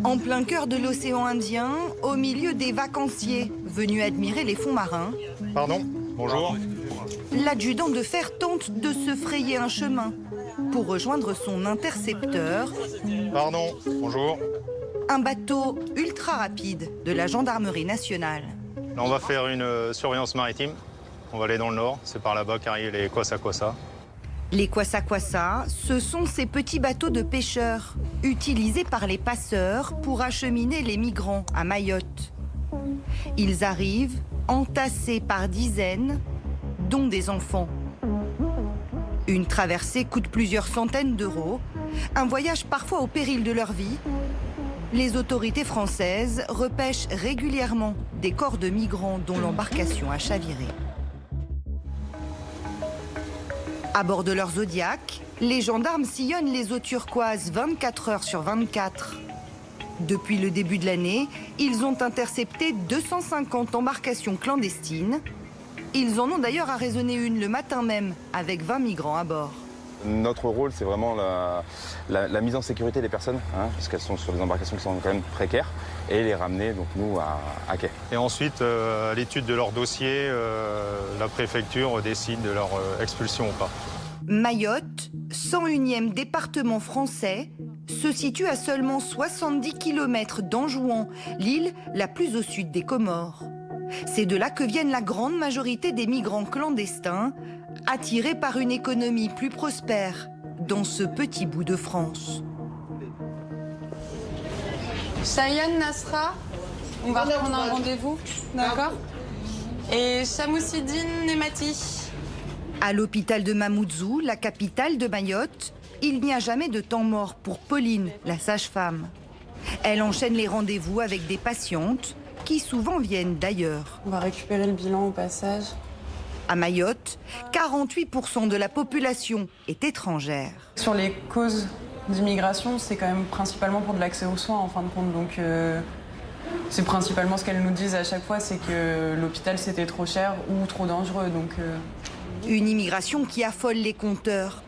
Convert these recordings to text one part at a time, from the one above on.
En plein cœur de l'océan Indien, au milieu des vacanciers venus admirer les fonds marins. Pardon, bonjour. L'adjudant de fer tente de se frayer un chemin pour rejoindre son intercepteur. Pardon, bonjour. Un bateau ultra rapide de la gendarmerie nationale. Là, on va faire une surveillance maritime. On va aller dans le nord, c'est par là-bas qu'arrivent les kwassa-kwassa. Les kwassa-kwassa, ce sont ces petits bateaux de pêcheurs utilisés par les passeurs pour acheminer les migrants à Mayotte. Ils arrivent entassés par dizaines, dont des enfants. Une traversée coûte plusieurs centaines d'euros, un voyage parfois au péril de leur vie. Les autorités françaises repêchent régulièrement des corps de migrants dont l'embarcation a chaviré. À bord de leur Zodiac, les gendarmes sillonnent les eaux turquoises 24 heures sur 24. Depuis le début de l'année, ils ont intercepté 250 embarcations clandestines. Ils en ont d'ailleurs arraisonné une le matin même, avec 20 migrants à bord. Notre rôle, c'est vraiment la mise en sécurité des personnes, parce qu'elles sont sur des embarcations qui sont quand même précaires, et les ramener, donc nous, à quai. Et ensuite, à l'étude de leur dossier, la préfecture décide de leur expulsion ou pas. Mayotte, 101e département français, se situe à seulement 70 km d'Anjouan, l'île la plus au sud des Comores. C'est de là que viennent la grande majorité des migrants clandestins, attirés par une économie plus prospère dans ce petit bout de France. Cheyenne Nasra, on va reprendre un rendez-vous, d'accord? Et Chamoussidine Nemati. À l'hôpital de Mamoudzou, la capitale de Mayotte, il n'y a jamais de temps mort pour Pauline, la sage-femme. Elle enchaîne les rendez-vous avec des patientes qui souvent viennent d'ailleurs. On va récupérer le bilan au passage. À Mayotte, 48% de la population est étrangère. Sur les causes d'immigration, c'est quand même principalement pour de l'accès aux soins en fin de compte. Donc c'est principalement ce qu'elles nous disent à chaque fois, c'est que l'hôpital c'était trop cher ou trop dangereux. Une immigration qui affole les compteurs.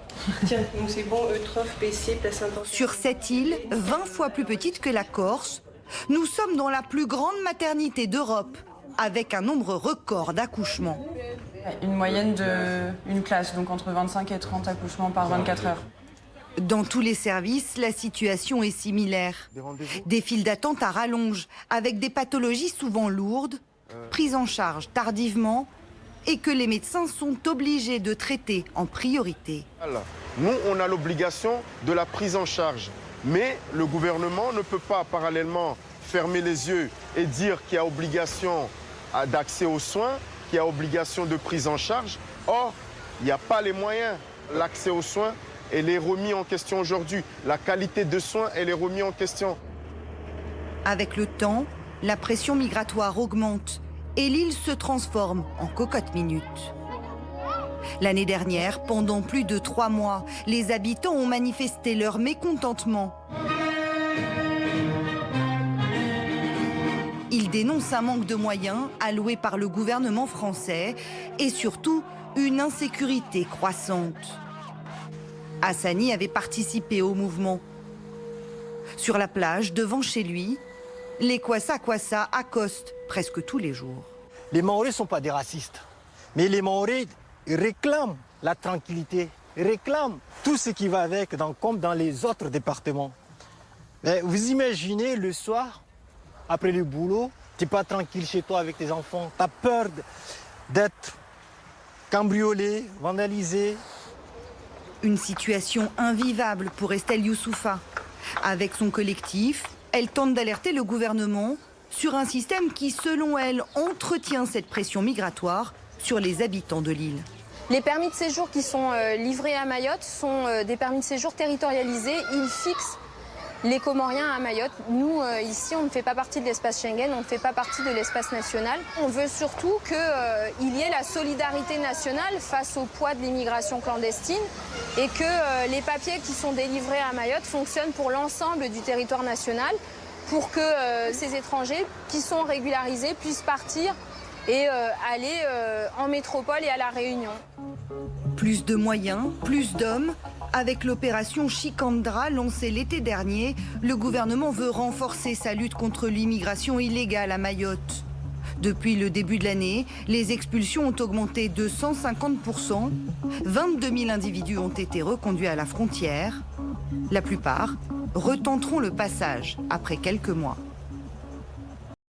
Tiens, donc c'est bon, Eutrophe, PC, placenta. Sur cette île, 20 fois plus petite que la Corse, nous sommes dans la plus grande maternité d'Europe, avec un nombre record d'accouchements. Une moyenne d'une classe, donc entre 25 et 30 accouchements par 24 heures. Dans tous les services, la situation est similaire. Des files d'attente à rallonge, avec des pathologies souvent lourdes, prises en charge tardivement, et que les médecins sont obligés de traiter en priorité. Nous, on a l'obligation de la prise en charge. Mais le gouvernement ne peut pas parallèlement fermer les yeux et dire qu'il y a obligation d'accès aux soins, qu'il y a obligation de prise en charge. Or, il n'y a pas les moyens. L'accès aux soins, elle est remis en question aujourd'hui. La qualité de soins, elle est remise en question. Avec le temps, la pression migratoire augmente et l'île se transforme en cocotte-minute. L'année dernière, pendant plus de 3 mois, les habitants ont manifesté leur mécontentement. Ils dénoncent un manque de moyens alloués par le gouvernement français et surtout une insécurité croissante. Hassani avait participé au mouvement. Sur la plage, devant chez lui, les kwassa-kwassa accostent presque tous les jours. Les Mahorais ne sont pas des racistes, mais les Mahorais réclament la tranquillité, réclament tout ce qui va avec, comme dans les autres départements. Mais vous imaginez le soir, après le boulot, tu n'es pas tranquille chez toi avec tes enfants, tu as peur d'être cambriolé, vandalisé. Une situation invivable pour Estelle Youssoufa. Avec son collectif, elle tente d'alerter le gouvernement sur un système qui, selon elle, entretient cette pression migratoire sur les habitants de l'île. Les permis de séjour qui sont livrés à Mayotte sont des permis de séjour territorialisés. Ils fixent les Comoriens à Mayotte. Nous, ici, on ne fait pas partie de l'espace Schengen, on ne fait pas partie de l'espace national. On veut surtout qu'il y ait la solidarité nationale face au poids de l'immigration clandestine et que les papiers qui sont délivrés à Mayotte fonctionnent pour l'ensemble du territoire national pour que ces étrangers qui sont régularisés puissent partir et aller en métropole et à La Réunion. Plus de moyens, plus d'hommes, Avec l'opération Shikandra lancée l'été dernier, le gouvernement veut renforcer sa lutte contre l'immigration illégale à Mayotte. Depuis le début de l'année, les expulsions ont augmenté de 150%. 22 000 individus ont été reconduits à la frontière. La plupart retenteront le passage après quelques mois.